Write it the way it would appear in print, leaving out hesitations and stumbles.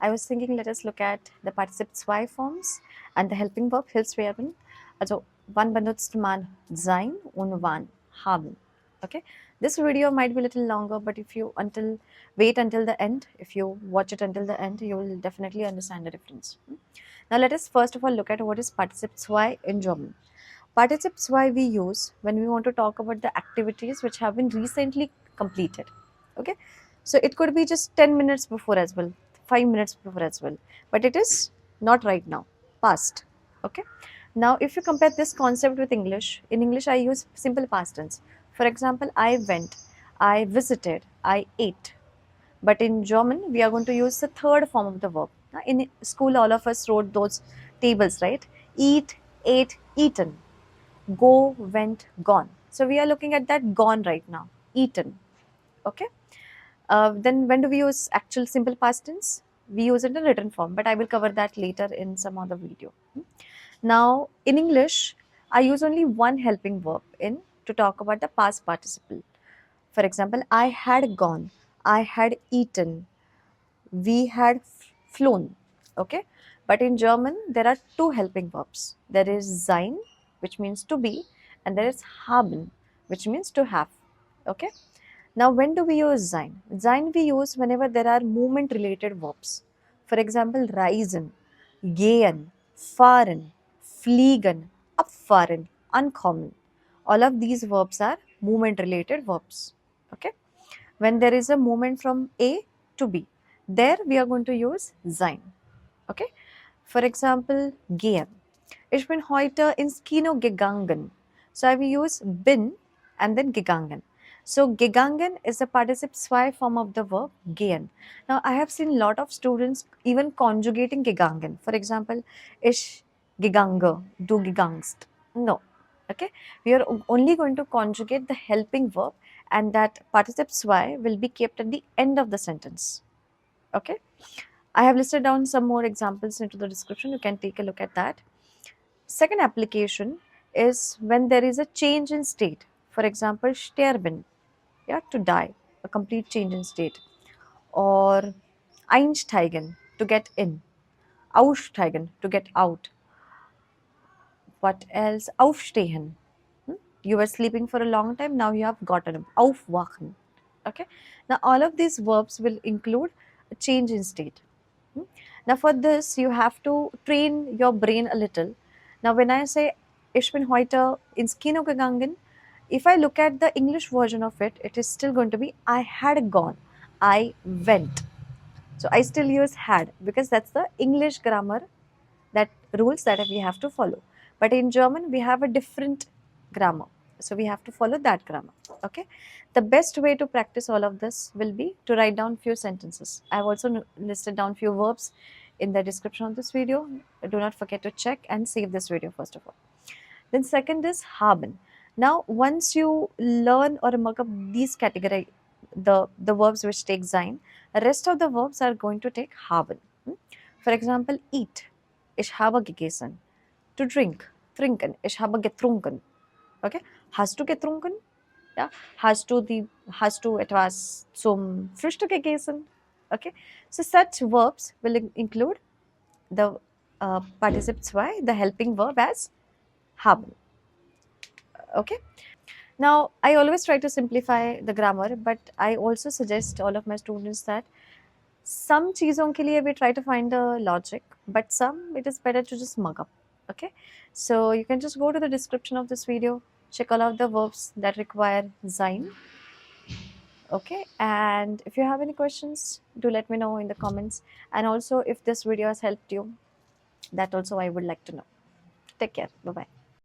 I was thinking let us look at the Partizip 2 Forms und der helping verb hilfs werden. Also, wann benutzt man sein und wann haben? Okay, this video might be a little longer, but if you wait until the end, if you watch it until the end, you will definitely understand the difference. Now, let us first of all look at what is Partizip 2 in German. Partizip 2 we use when we want to talk about the activities which have been recently completed. Okay, so it could be just 10 minutes before as well, 5 minutes before as well, but it is not right now, past. Okay, now if you compare this concept with English, in English I use simple past tense. For example, I went, I visited, I ate. But in German, we are going to use the third form of the verb. Now, in school, all of us wrote those tables, right? Eat, ate, eaten. Go, went, gone. So we are looking at that gone right now. Eaten. Okay. Then when do we use actual simple past tense? We use it in written form, but I will cover that later in some other video. Now, in English, I use only one helping verb in to talk about the past participle. For example, I had gone, I had eaten, we had flown. Okay, but in German there are two helping verbs. There is sein, which means to be, and there is haben, which means to have. Okay, now when do we use sein? Sein we use whenever there are movement related verbs. For example, reisen, gehen, fahren, fliegen, abfahren, ankommen. All of these verbs are movement related verbs. Okay, when there is a movement from A to B, there we are going to use sein. Okay, for example, gehen. Ich bin heute ins Kino gegangen. So I will use bin and then gegangen. So gegangen is the participle 2 form of the verb gehen. Now I have seen a lot of students even conjugating gegangen. For example, ich gegange, du gegangst. No. Okay, we are only going to conjugate the helping verb, and that participle 2 will be kept at the end of the sentence. Okay, I have listed down some more examples into the description. You can take a look at that. Second application is when there is a change in state. For example, sterben, yeah, to die, a complete change in state. Or einsteigen, to get in. Aussteigen, to get out. What else? Aufstehen. You were sleeping for a long time, now you have gotten up. Aufwachen. Okay. Now all of these verbs will include a change in state. Now for this, you have to train your brain a little. Now when I say ich bin heute ins Kino gegangen, if I look at the English version of it, it is still going to be I had gone, I went. So I still use had because that's the English grammar, that rules that we have to follow. But in German, we have a different grammar. So we have to follow that grammar. Okay. The best way to practice all of this will be to write down few sentences. I have also listed down few verbs in the description of this video. Do not forget to check and save this video first of all. Then second is haben. Now once you learn or mark up these category, the verbs which take sein, the rest of the verbs are going to take haben. For example, eat. Ich habe gegessen. To drink. Trinken. Ich habe getrunken. Okay. Hast du getrunken? Ja. Hast du etwas zum Frühstück gegessen? Okay. So such verbs will include the participle 2, the helping verb as haben. Okay. Now, I always try to simplify the grammar, but I also suggest all of my students that some चीज़ों के लिए we try to find a logic, but some it is better to just mug up. Okay, so you can just go to the description of this video, check all of the verbs that require sein. Okay, and if you have any questions, do let me know in the comments. And also, if this video has helped you, that also I would like to know. Take care. Bye bye.